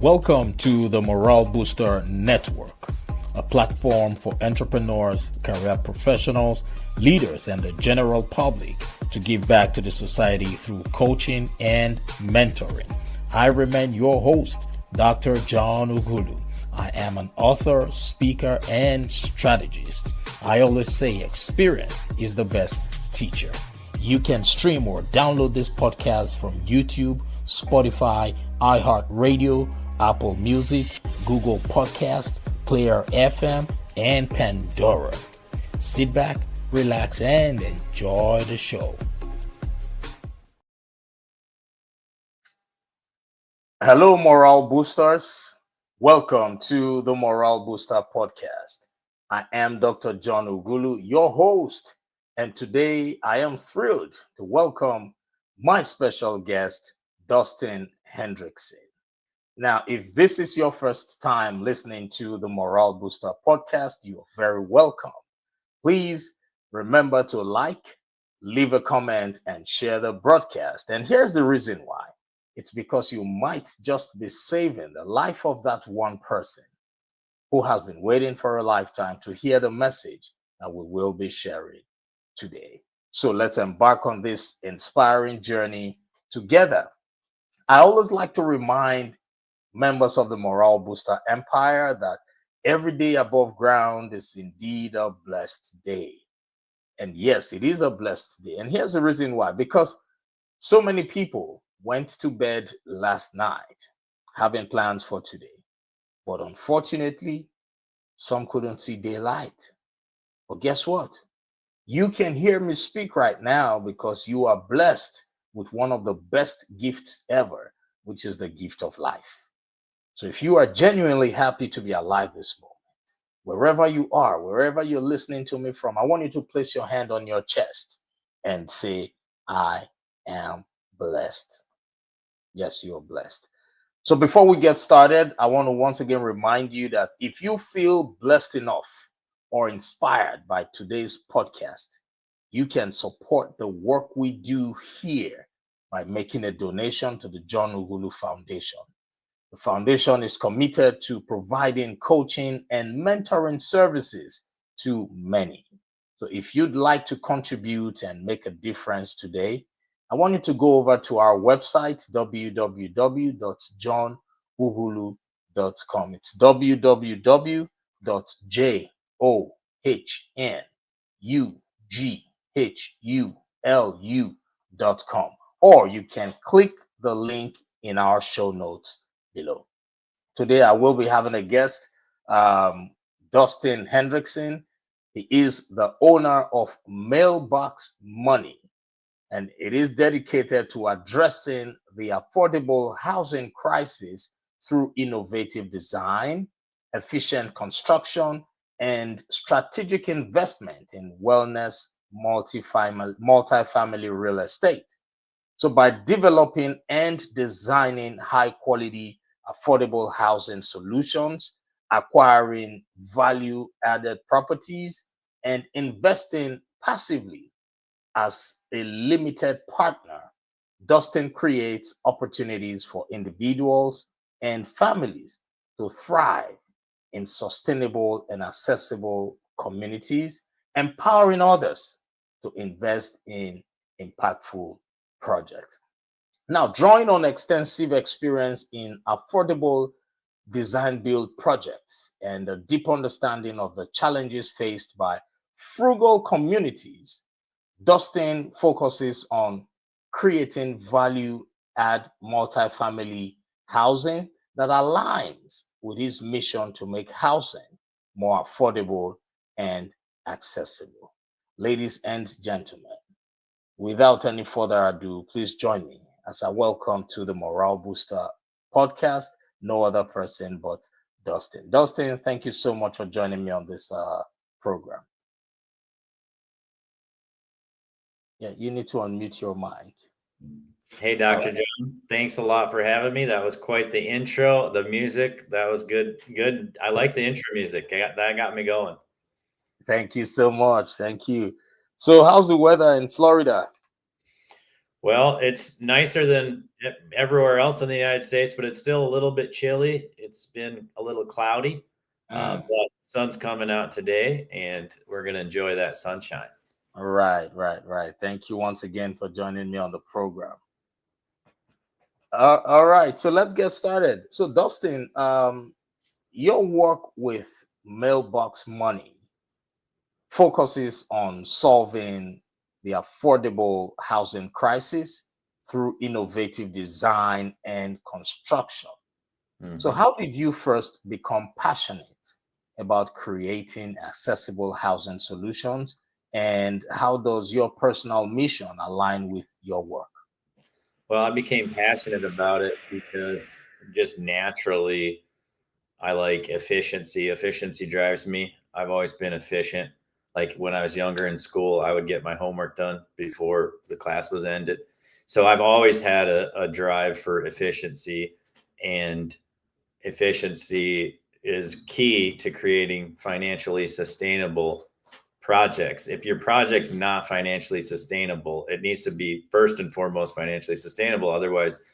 Welcome to the Morale Booster Network, a platform for entrepreneurs, career professionals, leaders, and the general public to give back to the society through coaching and mentoring. I remain your host, Dr. John Ugulu. I am an author, speaker, and strategist. I always say experience is the best teacher. You can stream or download this podcast from YouTube, Spotify, iHeartRadio, Apple Music, Google Podcast, Player FM, and Pandora. Sit back, relax, and enjoy the show. Hello, Morale Boosters. Welcome to the Morale Booster Podcast. I am Dr. John Ugulu, your host, and today I am thrilled to welcome my special guest, Dusten Hendrickson. Now, if this is your first time listening to the Morale Booster Podcast, you're very welcome. Please remember to like, leave a comment, and share the broadcast. And here's the reason why. It's because you might just be saving the life of that one person who has been waiting for a lifetime to hear the message that we will be sharing today. So let's embark on this inspiring journey together. I always like to remind members of the Morale Booster Empire that every day above ground is indeed a blessed day. And yes, it is a blessed day. And here's the reason why. Because so many people went to bed last night having plans for today. But unfortunately, some couldn't see daylight. But guess what? You can hear me speak right now because you are blessed with one of the best gifts ever, which is the gift of life. So if you are genuinely happy to be alive this moment, wherever you are, wherever you're listening to me from, I want you to place your hand on your chest and say, I am blessed. Yes, you're blessed. So before we get started, I want to once again remind you that if you feel blessed enough or inspired by today's podcast, you can support the work we do here by making a donation to the John Ugulu Foundation. The foundation is committed to providing coaching and mentoring services to many. So if you'd like to contribute and make a difference today, I want you to go over to our website, www.johnugulu.com. It's www.johnugulu.com. Or you can click the link in our show notes below. Today, I will be having a guest, Dusten Hendrickson. He is the owner of Mailbox Money, and it is dedicated to addressing the affordable housing crisis through innovative design, efficient construction, and strategic investment in wellness multifamily real estate. So by developing and designing high-quality, affordable housing solutions, acquiring value-added properties, and investing passively as a limited partner, Dusten creates opportunities for individuals and families to thrive in sustainable and accessible communities, empowering others to invest in impactful projects. Now, drawing on extensive experience in affordable design build projects and a deep understanding of the challenges faced by frugal communities, Dusten focuses on creating value-add multifamily housing that aligns with his mission to make housing more affordable and accessible. Ladies and gentlemen, without any further ado, please join me as I welcome to the Morale Booster Podcast no other person but Dusten. Dusten, thank you so much for joining me on this program. Yeah, you need to unmute your mic. Hey, Dr. John, thanks a lot for having me. That was quite the intro. The music, that was good. Good. I like the intro music. That got me going. Thank you so much. Thank you. So how's the weather in Florida? Well, it's nicer than everywhere else in the United States, but it's still a little bit chilly. It's been a little cloudy, Mm. but sun's coming out today, and we're going to enjoy that sunshine. Right. Thank you once again for joining me on the program. All right, so let's get started. So, Dustin, your work with Mailbox Money focuses on solving the affordable housing crisis through innovative design and construction. So, Hmm. how did you first become passionate about creating accessible housing solutions? And how does your personal mission align with your work? Well, I became passionate about it because just naturally, I like efficiency. Efficiency drives me. I've always been efficient. Like when I was younger in school, I would get my homework done before the class was ended. So I've always had a drive for efficiency, and efficiency is key to creating financially sustainable projects. If your project's not financially sustainable, it needs to be first and foremost financially sustainable. Otherwise,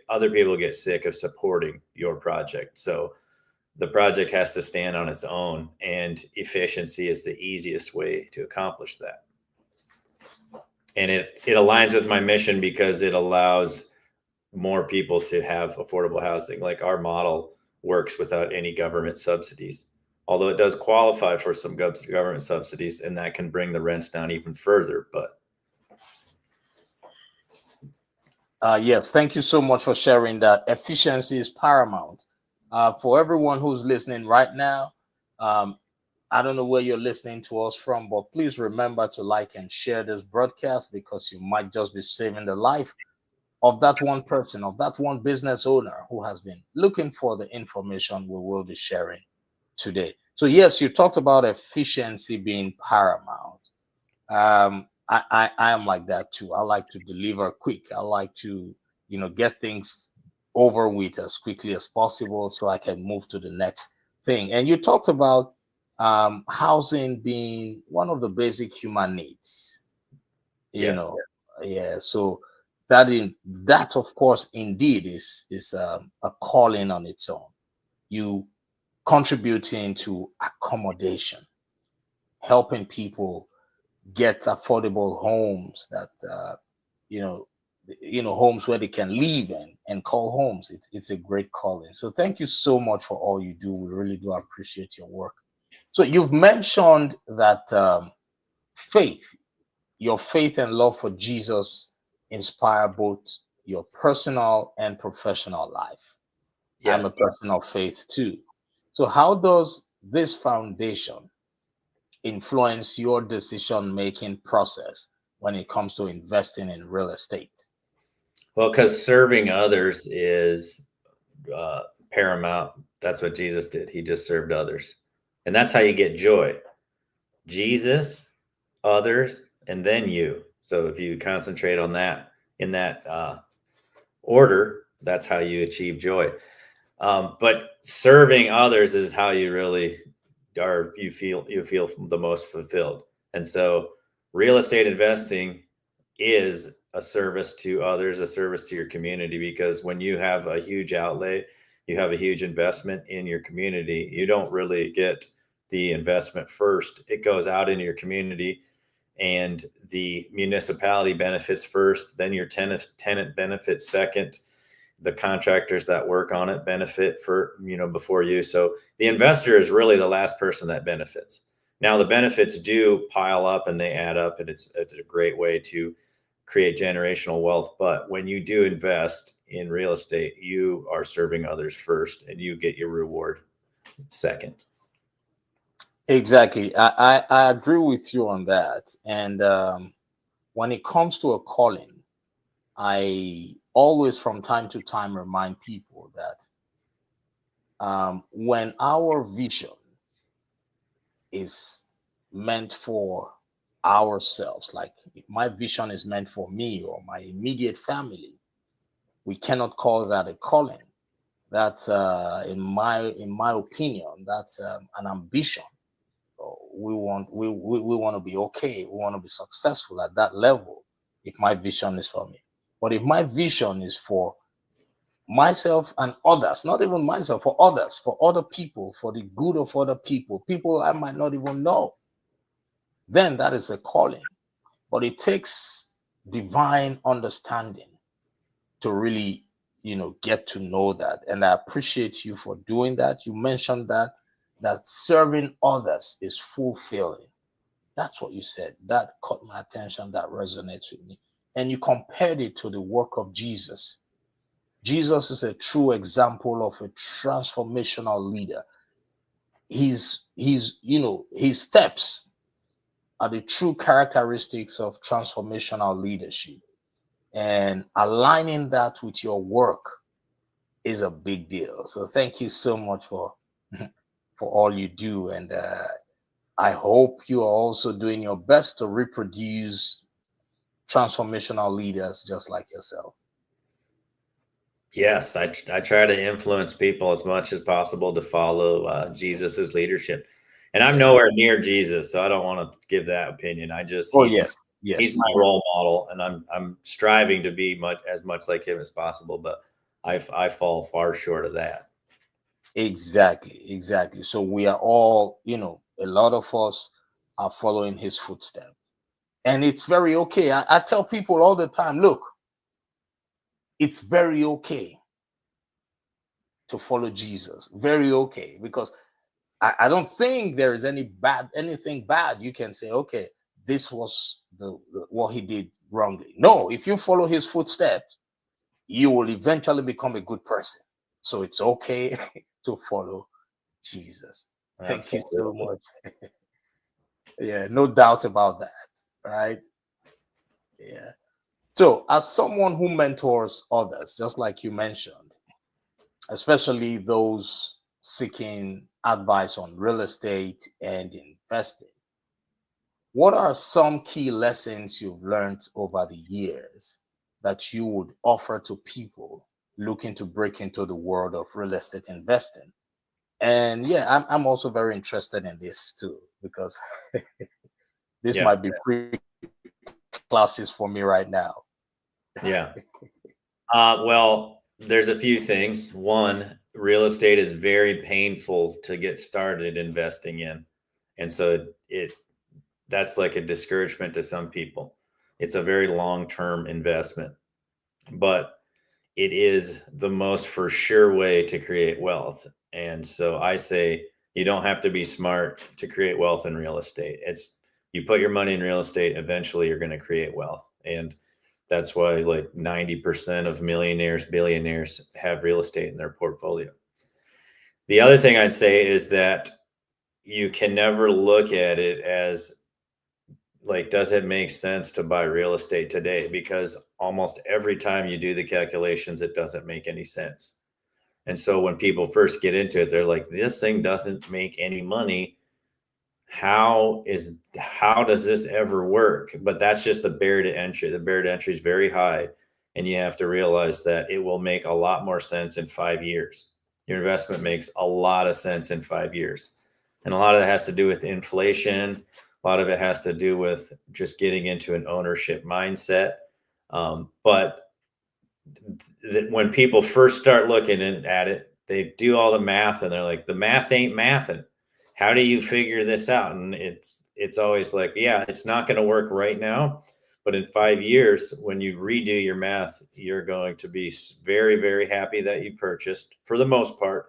other people get sick of supporting your project. So the project has to stand on its own, and efficiency is the easiest way to accomplish that. And it aligns with my mission because it allows more people to have affordable housing. Like our model works without any government subsidies, although it does qualify for some government subsidies, and that can bring the rents down even further. But Yes, thank you so much for sharing that. Efficiency is paramount. For everyone who's listening right now, um, I don't know where you're listening to us from, but please remember to like and share this broadcast because you might just be saving the life of that one person, of that one business owner who has been looking for the information we will be sharing today. So, yes, you talked about efficiency being paramount. I am like that too. I like to deliver quick. I like to, get things over with as quickly as possible so I can move to the next thing. And you talked about housing being one of the basic human needs, you yes, know. Yeah. So that of course indeed is a calling on its own. You contributing to accommodation, helping people get affordable homes that you know homes where they can live and call homes. It's a great calling, so thank you so much for all you do. We really do appreciate your work. So you've mentioned that faith your faith and love for Jesus inspire both your personal and professional life. I'm a yes. person of faith too. So how does this foundation influence your decision making process when it comes to investing in real estate? Well, because serving others is uh, paramount. That's what Jesus did. He just served others, and that's how you get joy. Jesus, others, and then you. So if you concentrate on that in that order, that's how you achieve joy. But serving others is how you really are. You feel the most fulfilled. And so, real estate investing is a service to others, a service to your community. Because when you have a huge outlay, you have a huge investment in your community. You don't really get the investment first; it goes out into your community, and the municipality benefits first. Then your tenant benefits second, the contractors that work on it benefit before you. So the investor is really the last person that benefits. Now the benefits do pile up and they add up, and it's a great way to create generational wealth. But when you do invest in real estate, you are serving others first, and you get your reward second. Exactly. I agree with you on that. And when it comes to a calling, I always from time to time remind people that when our vision is meant for ourselves, like if my vision is meant for me or my immediate family, we cannot call that a calling. That's in my opinion, that's an ambition. We want to be okay. We want to be successful at that level if my vision is for me. But if my vision is for myself and others, not even myself, for others, for other people, for the good of other people I might not even know, then that is a calling. But it takes divine understanding to really, get to know that. And I appreciate you for doing that. You mentioned that serving others is fulfilling. That's what you said. That caught my attention. That resonates with me. And you compared it to the work of Jesus. Jesus is a true example of a transformational leader. His steps are the true characteristics of transformational leadership. And aligning that with your work is a big deal. So thank you so much for for all you do. And I hope you are also doing your best to reproduce transformational leaders just like yourself. Yes, I try to influence people as much as possible to follow Jesus's leadership. And I'm Yes. nowhere near Jesus, so I don't want to give that opinion. Oh He's yes, yes. my role model, and I'm striving to be as much like him as possible, but I fall far short of that. Exactly, exactly. So we are all, a lot of us are following his footsteps. And it's very okay. I tell people all the time, look, it's very okay to follow Jesus. Very okay. Because I don't think there is anything bad you can say, okay, this was what he did wrongly. No, if you follow his footsteps, you will eventually become a good person. So it's okay to follow Jesus. Thank you so Absolutely. much. Yeah, no doubt about that. Right. Yeah. So, as someone who mentors others, just like you mentioned, especially those seeking advice on real estate and investing, what are some key lessons you've learned over the years that you would offer to people looking to break into the world of real estate investing? And yeah, I'm also very interested in this too, because this Yeah. might be free classes for me right now. Yeah. Well, there's a few things. One, real estate is very painful to get started investing in. And so that's like a discouragement to some people. It's a very long-term investment, but it is the most for sure way to create wealth. And so I say you don't have to be smart to create wealth in real estate. It's you put your money in real estate, eventually you're going to create wealth. And that's why like 90% of millionaires, billionaires have real estate in their portfolio. The other thing I'd say is that you can never look at it as like, does it make sense to buy real estate today? Because almost every time you do the calculations, it doesn't make any sense. And so when people first get into it, they're like, this thing doesn't make any money. How does this ever work? But that's just the barrier to entry. The barrier to entry is very high. And you have to realize that it will make a lot more sense in 5 years. Your investment makes a lot of sense in 5 years. And a lot of that has to do with inflation. A lot of it has to do with just getting into an ownership mindset. But when people first start looking at it, they do all the math and they're like, the math ain't mathing. How do you figure this out? And it's always like, yeah, it's not going to work right now, but in 5 years, when you redo your math, you're going to be very, very happy that you purchased. For the most part,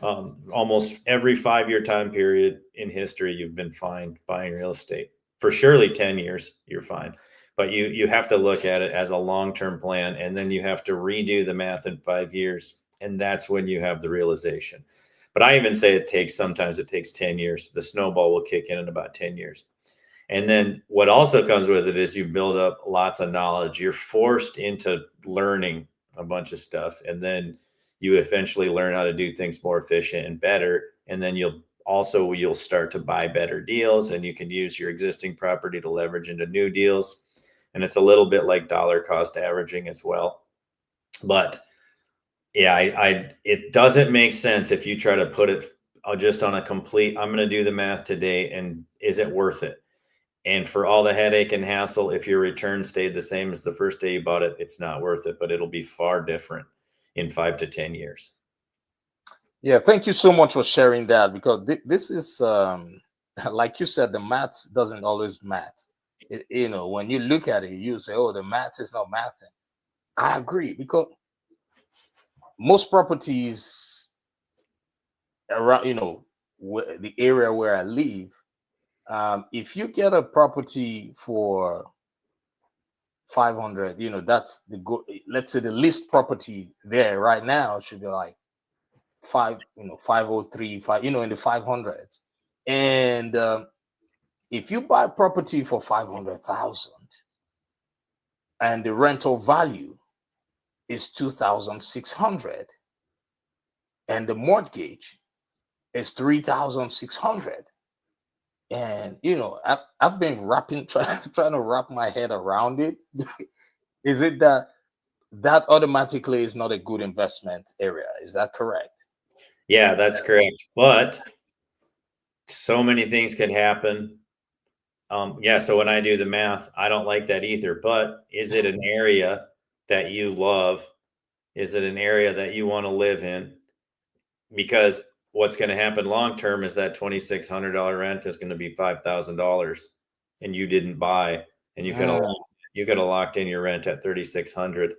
almost every 5 year time period in history, you've been fine buying real estate. For surely 10 years, you're fine. But you have to look at it as a long-term plan, and then you have to redo the math in 5 years, and that's when you have the realization. But I even say sometimes it takes 10 years. The snowball will kick in about 10 years. And then what also comes with it is you build up lots of knowledge. You're forced into learning a bunch of stuff. And then you eventually learn how to do things more efficient and better. And then you'll start to buy better deals, and you can use your existing property to leverage into new deals. And it's a little bit like dollar cost averaging as well. But yeah, it doesn't make sense if you try to put it just on a complete, I'm going to do the math today, and is it worth it? And for all the headache and hassle, if your return stayed the same as the first day you bought it, it's not worth it, but it'll be far different in 5 to 10 years. Yeah, thank you so much for sharing that, because this is like you said, the maths doesn't always math. When you look at it, you say, "Oh, the maths is not mathing." I agree, because most properties around, the area where I live, if you get a property for 500, that's the go. Let's say the list property there right now should be like 503, in the 500s. And if you buy property for 500,000 and the rental value is 2,600 and the mortgage is 3,600, and I've been trying to wrap my head around it. Is it that automatically is not a good investment area? Is that correct? Yeah, that's correct. But so many things can happen. Yeah, so when I do the math, I don't like that either. But is it an area that you love? Is it an area that you want to live in? Because what's going to happen long term is that $2,600 rent is going to be $5,000, and you didn't buy, and Mm, you could have locked in your rent at 3,600,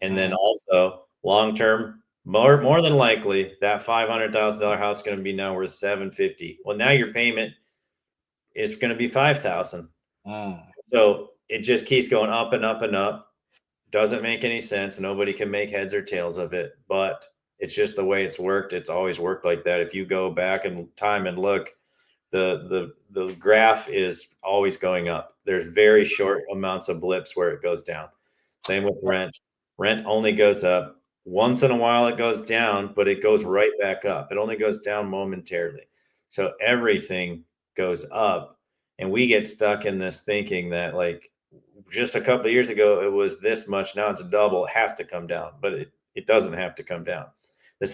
and then mm, also long term, more than likely that $500,000 house is going to be now worth 750. Well, now your payment is going to be 5,000. mm. So it just keeps going up and up and up. Doesn't make any sense. Nobody can make heads or tails of it, but it's just the way it's worked. It's always worked like that. If you go back in time and look, the graph is always going up. There's very short amounts of blips where it goes down. Same with rent. Rent only goes up. Once in a while it goes down, but it goes right back up. It only goes down momentarily. So everything goes up, and we get stuck in this thinking that, like, just a couple of years ago it was this much, now it's double, it has to come down, but it doesn't have to come down. The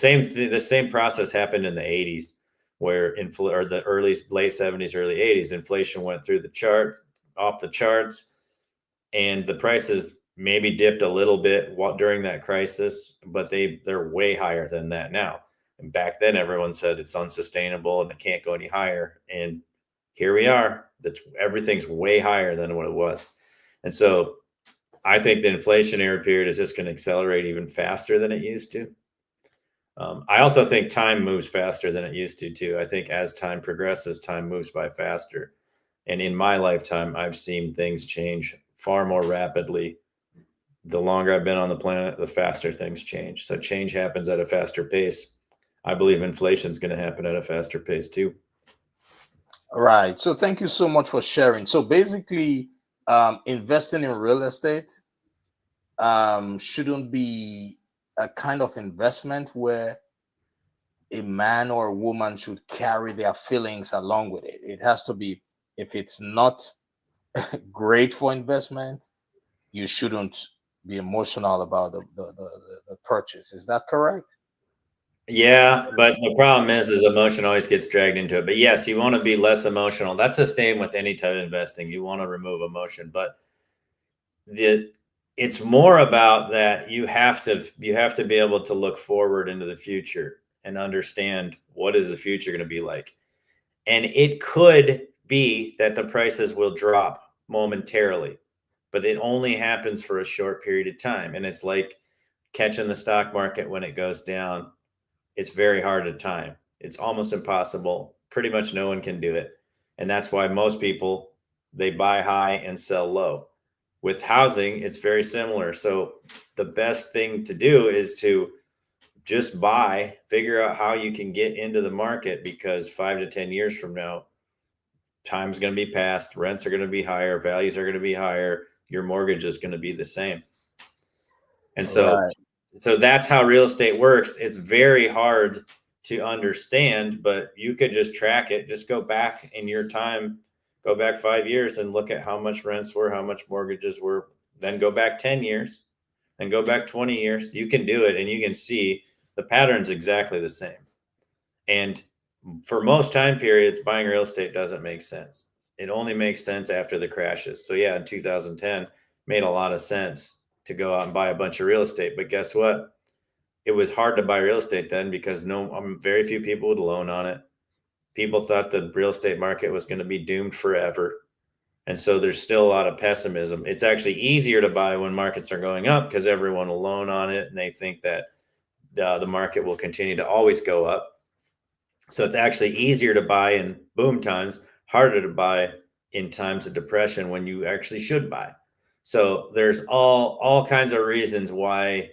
same process happened in the 80s, where or the late 70s, early 80s, inflation went through the charts, off the charts, and the prices maybe dipped a little bit during that crisis, but they're way higher than that now. And back then everyone said it's unsustainable and it can't go any higher, and here we are. Everything's way higher than what it was. And so I think the inflationary period is just going to accelerate even faster than it used to. I also think time moves faster than it used to, too. I think as time progresses, time moves by faster. And in my lifetime, I've seen things change far more rapidly. The longer I've been on the planet, the faster things change. So change happens at a faster pace. I believe inflation is going to happen at a faster pace, too. Right. So thank you so much for sharing. So basically, investing in real estate shouldn't be a kind of investment where a man or a woman should carry their feelings along with it. It has to be, if it's not great for investment, you shouldn't be emotional about the purchase. Is that correct? Yeah, but the problem is emotion always gets dragged into it. But yes, you want to be less emotional. That's the same with any type of investing. You want to remove emotion, but the it's more about that you have to be able to look forward into the future and understand what is the future going to be like. And it could be that the prices will drop momentarily, but it only happens for a short period of time. And it's like catching the stock market when it goes down. It's very hard to time. It's almost impossible. Pretty much no one can do it. And that's why most people, they buy high and sell low. With housing, it's very similar. So the best thing to do is to just buy, figure out how you can get into the market, because 5 to 10 years from now, time's going to be past, rents are going to be higher, values are going to be higher, your mortgage is going to be the same. And Right. so that's how real estate works. It's very hard to understand, but you could just track it. Just go back in your time, go back 5 years and look at how much rents were, how much mortgages were, then go back 10 years and go back 20 years. You can do it, and you can see the pattern's exactly the same. And for most time periods, buying real estate doesn't make sense. It only makes sense after the crashes. So yeah, in 2010, made a lot of sense to go out and buy a bunch of real estate. But guess what? It was hard to buy real estate then because very few people would loan on it. People thought the real estate market was going to be doomed forever. And so there's still a lot of pessimism. It's actually easier to buy when markets are going up because everyone will loan on it and they think that the market will continue to always go up. So it's actually easier to buy in boom times, harder to buy in times of depression when you actually should buy. So there's all kinds of reasons why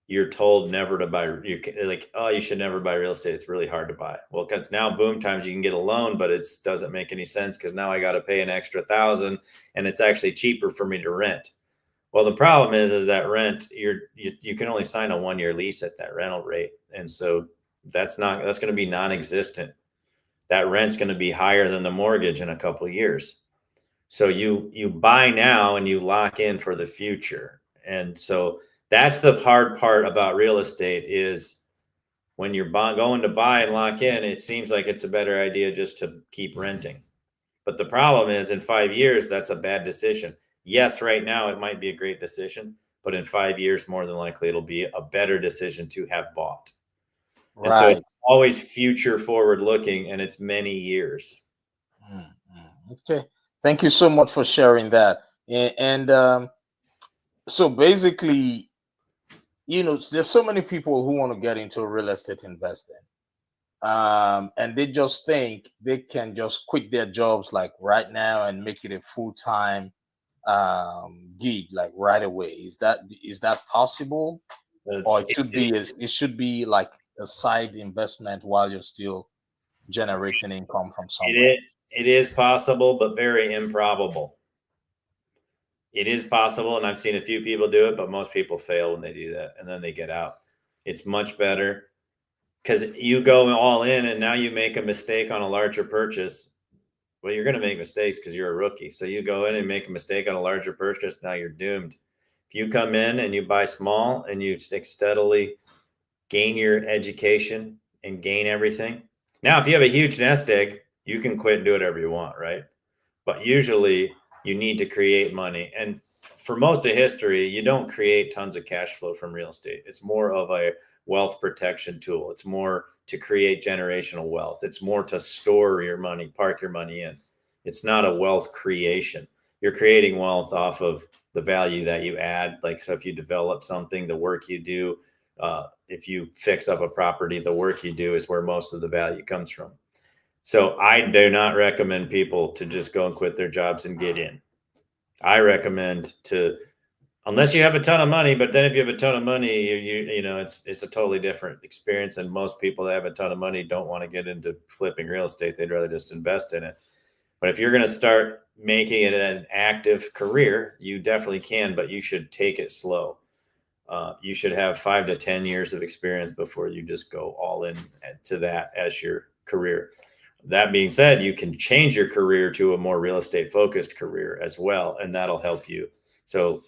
you're told never to buy. You like, oh, you should never buy real estate. It's really hard to buy. Well, because now boom times you can get a loan, but it doesn't make any sense because now I got to pay an extra $1,000, and it's actually cheaper for me to rent. Well, the problem is that rent, you can only sign a 1-year lease at that rental rate, and so that's going to be non-existent. That rent's going to be higher than the mortgage in a couple of years. So you buy now and you lock in for the future. And so that's the hard part about real estate is when you're going to buy and lock in, it seems like it's a better idea just to keep renting. But the problem is in 5 years, that's a bad decision. Yes, right now it might be a great decision, but in 5 years, more than likely, it'll be a better decision to have bought. And so it's always future forward looking, and it's many years. Okay. Thank you so much for sharing that. And so basically, there's so many people who want to get into real estate investing. And they just think they can just quit their jobs like right now and make it a full-time gig like right away. Is that possible? Or it should be like a side investment while you're still generating income from somewhere? It is possible, but very improbable. It is possible, and I've seen a few people do it, but most people fail when they do that, and then they get out. It's much better because you go all in, and now you make a mistake on a larger purchase. Well, you're going to make mistakes because you're a rookie. So you go in and make a mistake on a larger purchase, now you're doomed. If you come in and you buy small and you steadily gain your education and gain everything. Now, if you have a huge nest egg, you can quit and do whatever you want, right? But usually you need to create money. And for most of history, you don't create tons of cash flow from real estate. It's more of a wealth protection tool. It's more to create generational wealth. It's more to store your money, park your money in. It's not a wealth creation. You're creating wealth off of the value that you add. Like, so if you develop something, the work you do, if you fix up a property, the work you do is where most of the value comes from. So I do not recommend people to just go and quit their jobs and get in. I recommend unless you have a ton of money, but then if you have a ton of money, it's a totally different experience. And most people that have a ton of money don't want to get into flipping real estate. They'd rather just invest in it. But if you're going to start making it an active career, you definitely can, but you should take it slow. You should have 5 to 10 years of experience before you just go all in to that as your career. That being said, you can change your career to a more real estate focused career as well, and that'll help you. So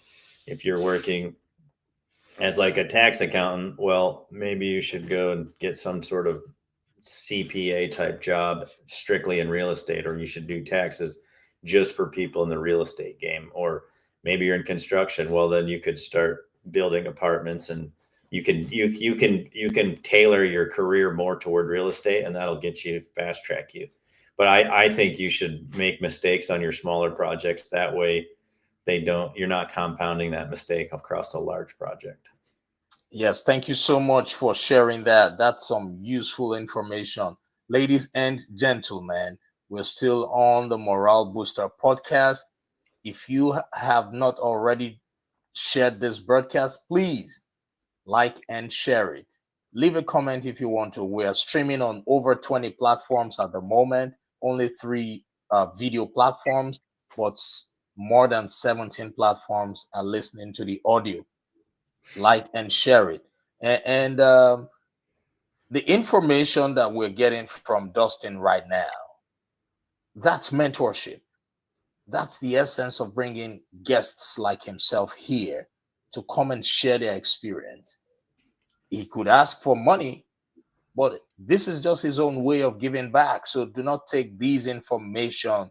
if you're working as like a tax accountant, well, maybe you should go and get some sort of CPA type job strictly in real estate, or you should do taxes just for people in the real estate game. Or maybe you're in construction. Well, then you could start building apartments, and you can tailor your career more toward real estate, and that'll get you fast track you. But I think you should make mistakes on your smaller projects. That way you're not compounding that mistake across a large project. Yes, thank you so much for sharing that. That's some useful information. Ladies and gentlemen, we're still on the Morale Booster podcast. If you have not already shared this broadcast, please like and share it. Leave a comment if you want to. We are streaming on over 20 platforms at the moment, only 3 video platforms, but more than 17 platforms are listening to the audio. Like and share it. And the information that we're getting from Dusten right now, that's mentorship. That's the essence of bringing guests like himself here to come and share their experience. He could ask for money, but this is just his own way of giving back. So do not take these information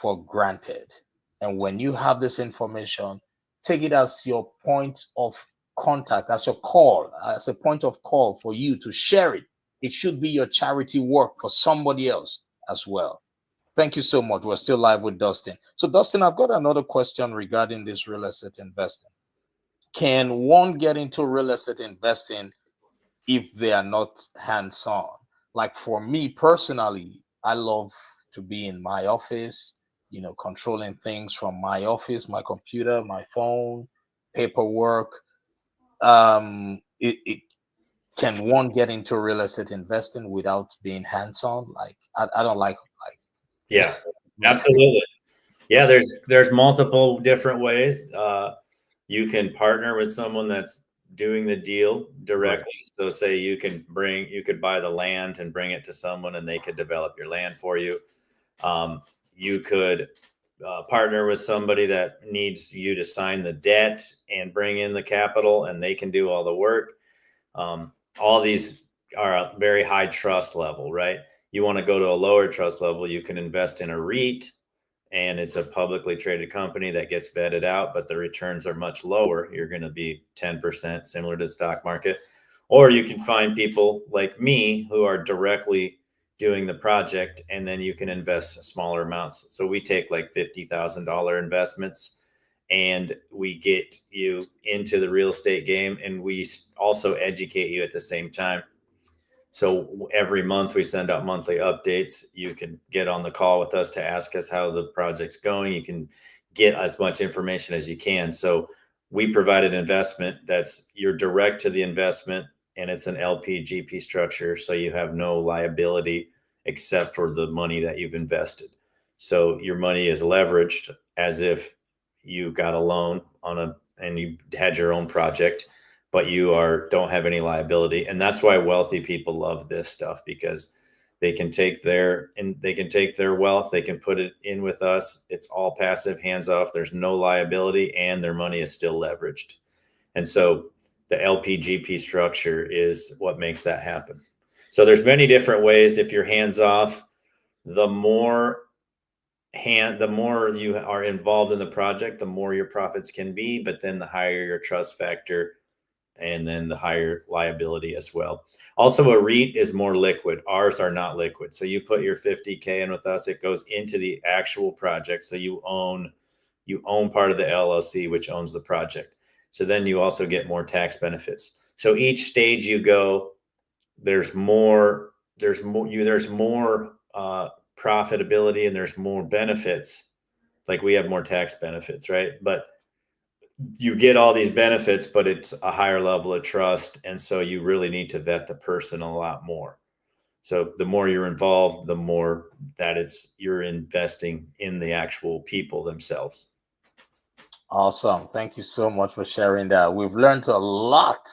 for granted. And when you have this information, take it as your point of contact, as your call, as a point of call for you to share it. It should be your charity work for somebody else as well. Thank you so much. We're still live with Dustin. So, Dustin, I've got another question regarding this real estate investing. Can one get into real estate investing if they are not hands on? Like for me personally, I love to be in my office, controlling things from my office, my computer, my phone, paperwork. It can one get into real estate investing without being hands on? Like I don't like Yeah, my absolutely. Yeah, there's multiple different ways. You can partner with someone that's doing the deal right. directly. So say you could buy the land and bring it to someone and they could develop your land for you. You could partner with somebody that needs you to sign the debt and bring in the capital and they can do all the work. All these are a very high trust level, right? You want to go to a lower trust level, you can invest in a REIT, and it's a publicly traded company that gets vetted out, but the returns are much lower. You're going to be 10%, similar to the stock market. Or you can find people like me who are directly doing the project, and then you can invest smaller amounts. So we take like $50,000 investments and we get you into the real estate game, and we also educate you at the same time. So every month we send out monthly updates. You can get on the call with us to ask us how the project's going. You can get as much information as you can. So we provide an investment that's you're direct to the investment, and it's an LP GP structure. So you have no liability except for the money that you've invested. So your money is leveraged as if you got a loan and you had your own project, but don't have any liability. And that's why wealthy people love this stuff, because they can take their wealth, they can put it in with us. It's all passive, hands off. There's no liability, and their money is still leveraged. And so the LPGP structure is what makes that happen. So there's many different ways. If you're hands off, the more you are involved in the project, the more your profits can be, but then the higher your trust factor, and then the higher liability as well. Also, a REIT is more liquid. Ours are not liquid. So you put your 50K in with us, it goes into the actual project. So you own part of the LLC, which owns the project. So then you also get more tax benefits. So each stage you go, there's more profitability, and there's more benefits. Like we have more tax benefits, right? But you get all these benefits, but it's a higher level of trust. And so you really need to vet the person a lot more. So the more you're involved, the more that you're investing in the actual people themselves. Awesome. Thank you so much for sharing that. We've learned a lot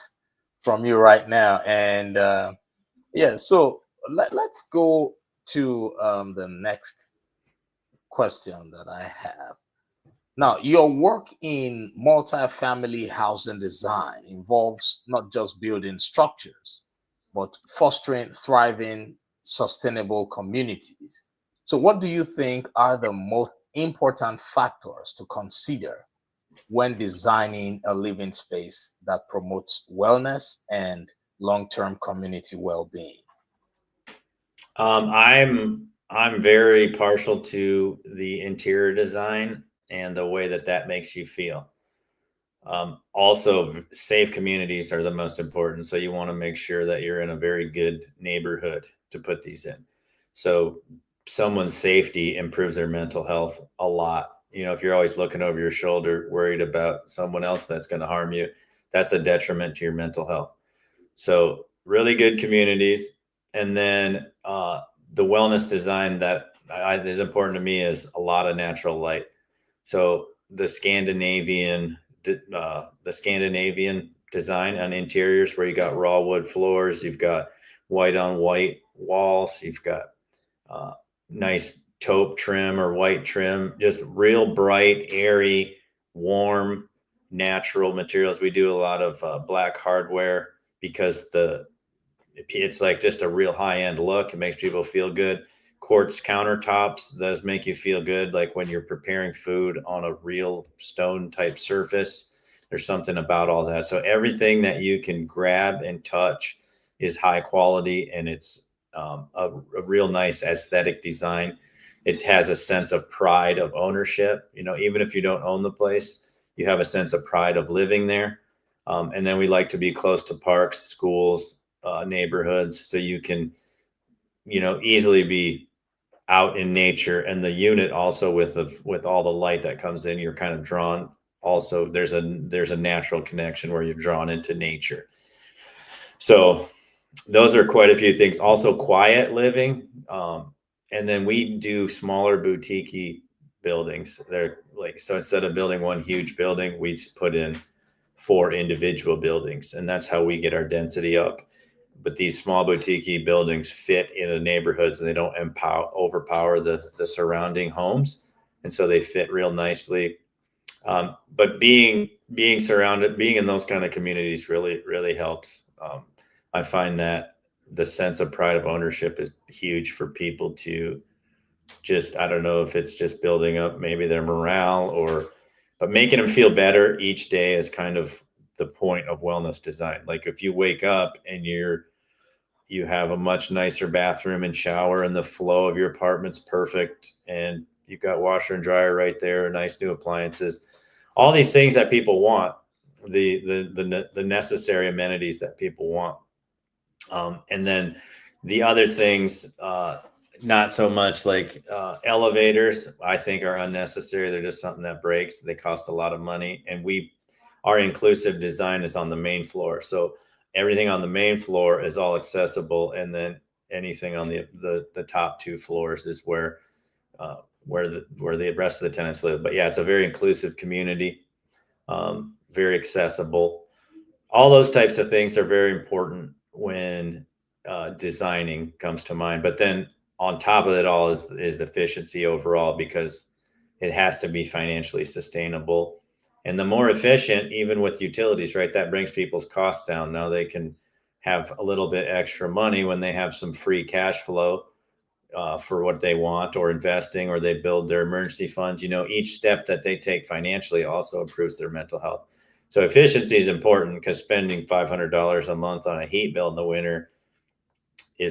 from you right now. And yeah, so let's go to the next question that I have. Now, your work in multifamily housing design involves not just building structures, but fostering thriving, sustainable communities. So, what do you think are the most important factors to consider when designing a living space that promotes wellness and long-term community well-being? I'm very partial to the interior design and the way that makes you feel. Also, safe communities are the most important. So you want to make sure that you're in a very good neighborhood to put these in. So someone's safety improves their mental health a lot. If you're always looking over your shoulder, worried about someone else that's going to harm you, that's a detriment to your mental health. So really good communities. And then the wellness design that is important to me is a lot of natural light. So the Scandinavian design on interiors, where you got raw wood floors, you've got white on white walls, you've got nice taupe trim or white trim, just real bright, airy, warm, natural materials. We do a lot of black hardware because it's like just a real high end look. It makes people feel good. quartz countertops. Those make you feel good, like when you're preparing food on a real stone type surface. There's something about all that. So everything that you can grab and touch is high quality, and it's a real nice aesthetic design. It has a sense of pride of ownership. Even if you don't own the place, you have a sense of pride of living there. And then we like to be close to parks, schools, neighborhoods, so you can, easily be out in nature. And the unit also, with all the light that comes in, you're kind of drawn. Also, there's a natural connection where you're drawn into nature. So those are quite a few things. Also, quiet living. And then we do smaller boutique buildings. They're like, so instead of building one huge building, we just put in 4 individual buildings, and that's how we get our density up. But these small boutique buildings fit in the neighborhoods, and they don't overpower the surrounding homes, and so they fit real nicely. But being in those kind of communities really helps. I find that the sense of pride of ownership is huge for people to just, I don't know if it's just building up maybe their morale, but making them feel better each day is kind of the point of wellness design. Like if you wake up and you have a much nicer bathroom and shower, and the flow of your apartment's perfect, and you've got washer and dryer right there, nice new appliances, all these things that people want, the necessary amenities that people want. And then the other things, not so much, like elevators, I think are unnecessary. They're just something that breaks. They cost a lot of money. And our inclusive design is on the main floor. So everything on the main floor is all accessible. And then anything on the top 2 floors is where the rest of the tenants live. But yeah, it's a very inclusive community, very accessible. All those types of things are very important when designing comes to mind. But then on top of it all is efficiency overall, because it has to be financially sustainable. And the more efficient, even with utilities, right, that brings people's costs down. Now they can have a little bit extra money when they have some free cash flow for what they want, or investing, or they build their emergency funds. Each step that they take financially also improves their mental health. So efficiency is important, because spending $500 a month on a heat bill in the winter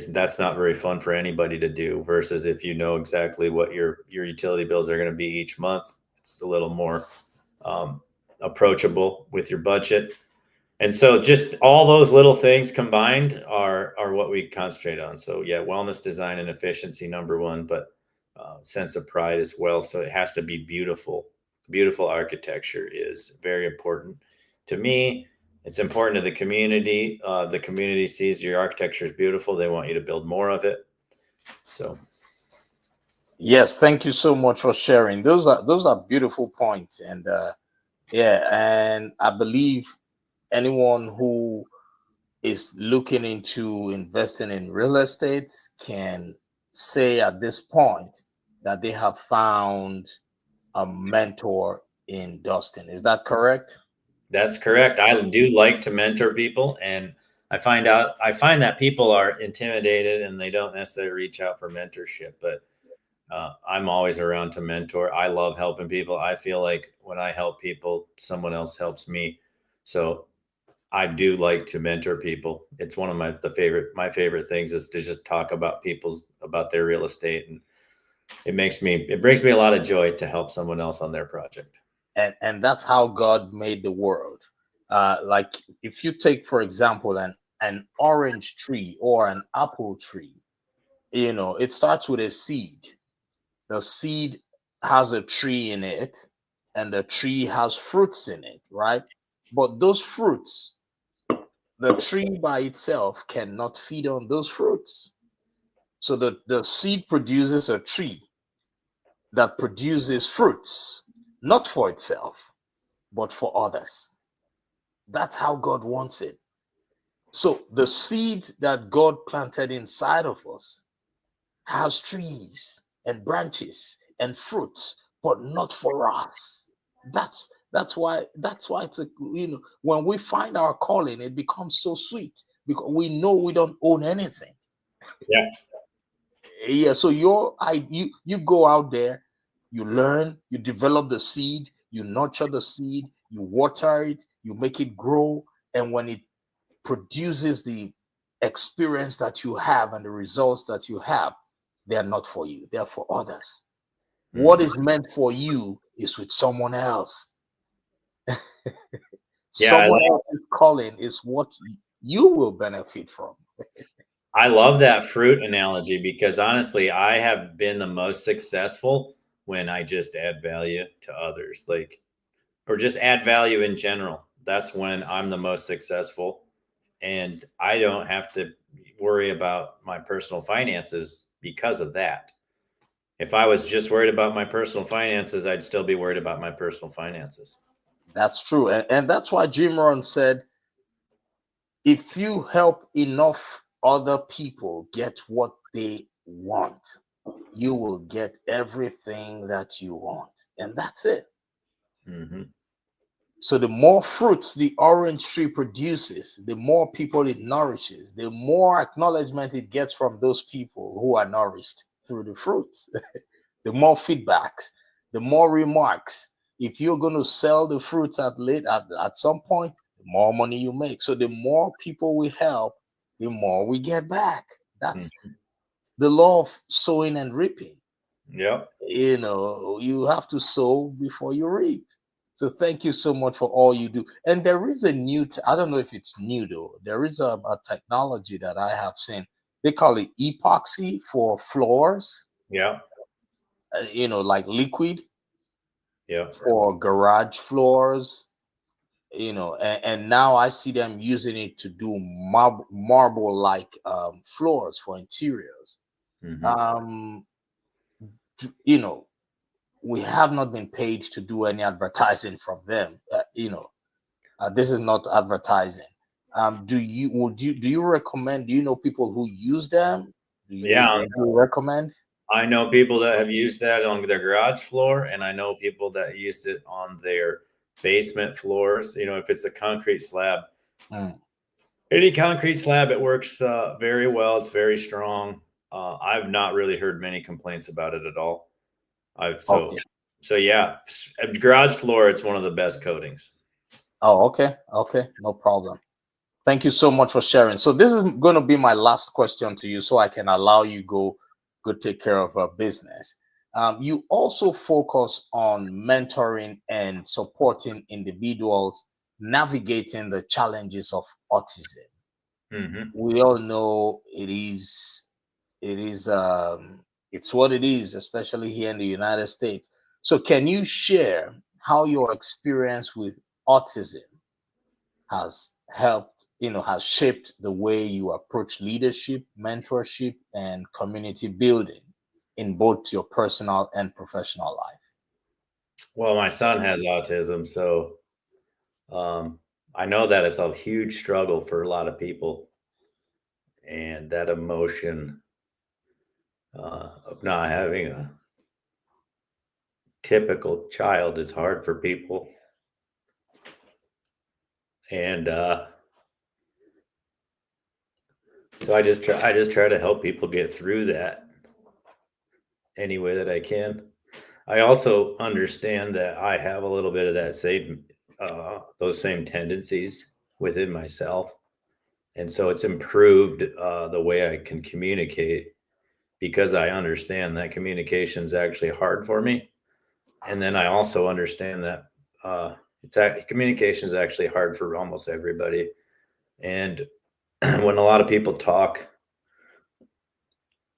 that's not very fun for anybody to do. Versus if you know exactly what your utility bills are going to be each month, it's a little more approachable with your budget. And so just all those little things combined are what we concentrate on. So yeah, wellness design and efficiency, number one, but sense of pride as well. So it has to be beautiful. Beautiful architecture is very important to me. It's important to the community. The community sees your architecture is beautiful. They want you to build more of it. So Yes, thank you so much for sharing. Those are beautiful points, and yeah, and I believe anyone who is looking into investing in real estate can say at this point that they have found a mentor in Dusten. Is that correct? that's correct. I do like to mentor people, and I find that people are intimidated and they don't necessarily reach out for mentorship, but I'm always around to mentor. I love helping people. I feel like when I help people, someone else helps me. So I do like to mentor people. It's one of my favorite things is to just talk about about their real estate, and it brings me a lot of joy to help someone else on their project. And that's how God made the world. Like if you take, for example, an orange tree or an apple tree, it starts with a seed. The seed has a tree in it, and the tree has fruits in it, right? But those fruits, the tree by itself cannot feed on those fruits. So the seed produces a tree that produces fruits, not for itself, but for others. That's how God wants it. So the seeds that God planted inside of us has trees and branches and fruits, but not for us. That's why it's when we find our calling, it becomes so sweet because we know we don't own anything. Yeah. Yeah, so you go out there, you learn, you develop the seed, you nurture the seed, you water it, you make it grow, and when it produces the experience that you have and the results that you have, they are not for you, they are for others. What Mhm. is meant for you is with someone else. Yeah, Someone else's calling is what you will benefit from. I love that fruit analogy because honestly, I have been the most successful when I just add value to others, like, or just add value in general. That's when I'm the most successful. And I don't have to worry about my personal finances because of that. If I was just worried about my personal finances, I'd still be worried about my personal finances. That's true. And that's why Jim Rohn said, if you help enough other people get what they want, you will get everything that you want. And that's it. Hmm. So the more fruits the orange tree produces, the more people it nourishes, the more acknowledgement it gets from those people who are nourished through the fruits. The more feedbacks, the more remarks. If you're going to sell the fruits at some point, the more money you make. So the more people we help, the more we get back. That's the law of sowing and reaping. Yep. You have to sow before you reap. So thank you so much for all you do. And there is a I don't know if it's new though. There is a technology that I have seen. They call it epoxy for floors, Yep. like liquid Yep. for garage floors, and now I see them using it to do marble like floors for interiors. Hmm. Um, you know, we have not been paid to do any advertising from them. This is not advertising. Do you recommend? Do you know people who use them? Yeah. Would you recommend? I know people that have used that on their garage floor, and I know people that used it on their basement floors. If it's a concrete slab, Mm, any concrete slab, it works very well. It's very strong. I've not really heard many complaints about it at all. I've okay. so yeah, garage floor. It's one of the best coatings. Oh, okay. Okay. No problem. Thank you so much for sharing. So this is going to be my last question to you, so I can allow you go take care of business. You also focus on mentoring and supporting individuals navigating the challenges of autism. Hmm. We all know it is it's what it is, especially here in the United States. So can you share how your experience with autism has has shaped the way you approach leadership, mentorship, and community building in both your personal and professional life? Well, my son has autism, so um, I know that it's a huge struggle for a lot of people, and that emotion of not having a typical child is hard for people. And so I just try to help people get through that any way that I can. I also understand that I have a little bit of that same those same tendencies within myself, and so it's improved the way I can communicate because I understand that communication is actually hard for me, and then I also understand that communication is actually hard for almost everybody, and when a lot of people talk,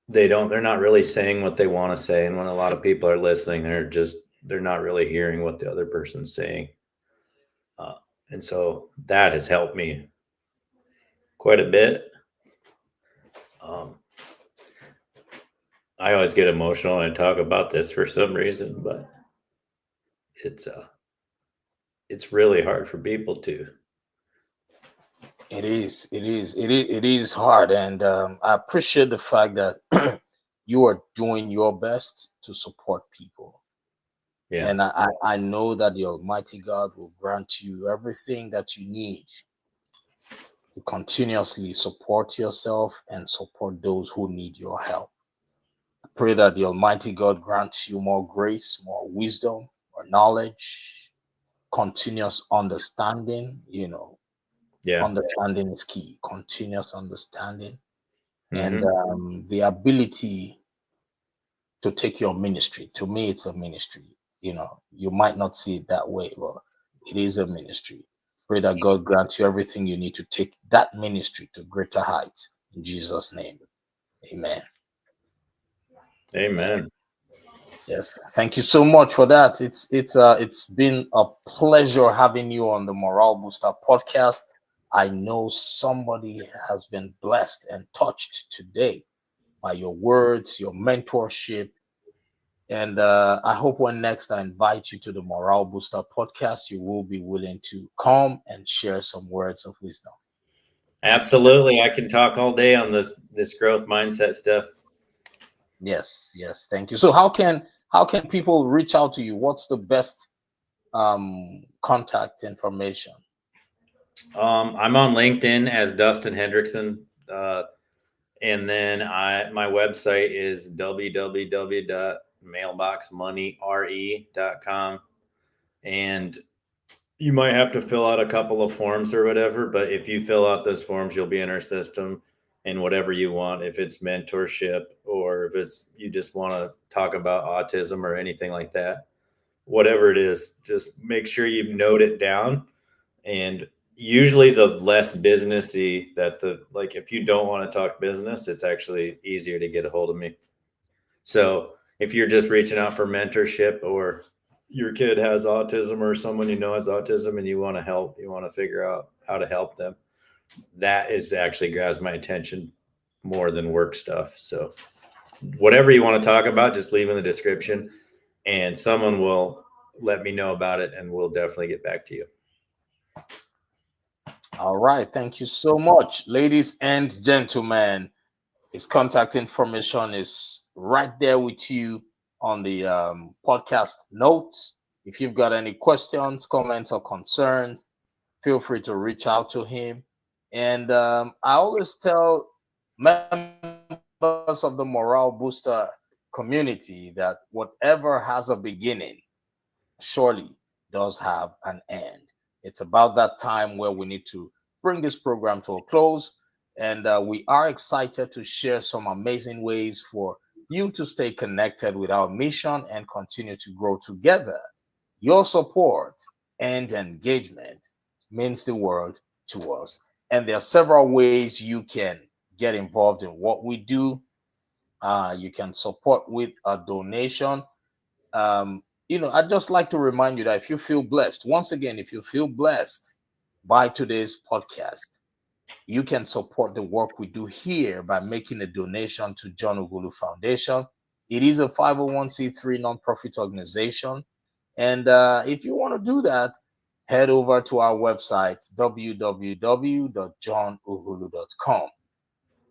they're not really saying what they want to say, and when a lot of people are listening, they're not really hearing what the other person's saying, uh, and so that has helped me quite a bit. um, I always get emotional when I talk about this for some reason, but it's uh it's really hard for people to. It is hard, and I appreciate the fact that you are doing your best to support people. Yeah. And I know that the Almighty God will grant you everything that you need to continuously support yourself and support those who need your help. pray that the Almighty God grants you more grace, more wisdom, more knowledge, continuous understanding. Yeah. Understanding is key, continuous understanding, and Hmm. the ability to take your ministry. To me, it's a ministry. You might not see it that way, but it is a ministry. Pray that God grants you everything you need to take that ministry to greater heights. In Jesus' name, amen. Amen. Amen. Yes, thank you so much for that. It's been a pleasure having you on the Morale Booster podcast. I know somebody has been blessed and touched today by your words, your mentorship, and I hope when next I invite you to the Morale Booster podcast, you will be willing to come and share some words of wisdom. Absolutely. I can talk all day on this growth mindset stuff. Yes, yes, thank you. So how can people reach out to you? What's the best contact information? I'm on LinkedIn as Dusten Hendrickson. And then my website is www.mailboxmoneyre.com. And you might have to fill out a couple of forms or whatever, but if you fill out those forms, you'll be in our system, and whatever you want, if it's mentorship or if it's you just want to talk about autism or anything like that, whatever it is, just make sure you note it down. And usually the less businessy that the like if you don't want to talk business, it's actually easier to get a hold of me. So if you're just reaching out for mentorship, or your kid has autism or someone you know has autism and you want to help, you want to figure out how to help them, that is actually grabs my attention more than work stuff. So whatever you want to talk about, just leave in the description and someone will let me know about it and we'll definitely get back to you. All right, thank you so much, ladies and gentlemen. His contact information is right there with you on the podcast notes. If you've got any questions, comments, or concerns, feel free to reach out to him. And I always tell members of the Morale Booster community that whatever has a beginning surely does have an end. It's about that time where we need to bring this program to a close. And we are excited to share some amazing ways for you to stay connected with our mission and continue to grow together. Your support and engagement means the world to us. And there are several ways you can get involved in what we do. You can support with a donation. I'd just like to remind you that if you feel blessed, once again, if you feel blessed by today's podcast, you can support the work we do here by making a donation to John Ogulu Foundation. It is a 501c3 nonprofit organization. And if you want to do that, head over to our website, www.johnoghulu.com,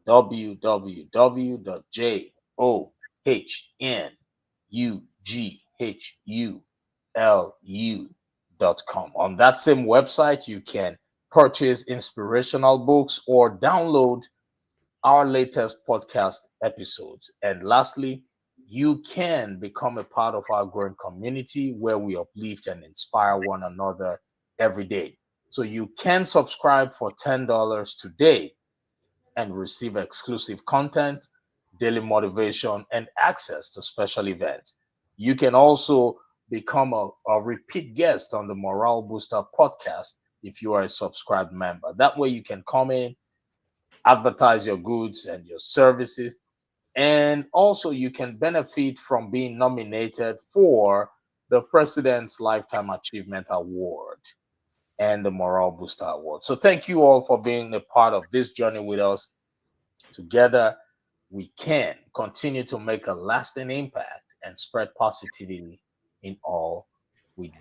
www.johnoghulu.com. On that same website, you can purchase inspirational books or download our latest podcast episodes. And lastly, you can become a part of our growing community where we uplift and inspire one another every day. So you can subscribe for $10 today and receive exclusive content, daily motivation, and access to special events. You can also become a repeat guest on the Morale Booster podcast if you are a subscribed member. That way, you can come in, advertise your goods and your services, and also you can benefit from being nominated for the President's Lifetime Achievement Award and the Morale Booster Award. So, thank you all for being a part of this journey with us. Together, we can continue to make a lasting impact and spread positivity in all we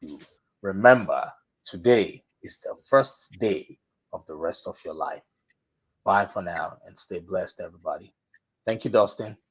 do. Remember, today is the first day of the rest of your life. Bye for now and stay blessed, everybody. Thank you, Dustin.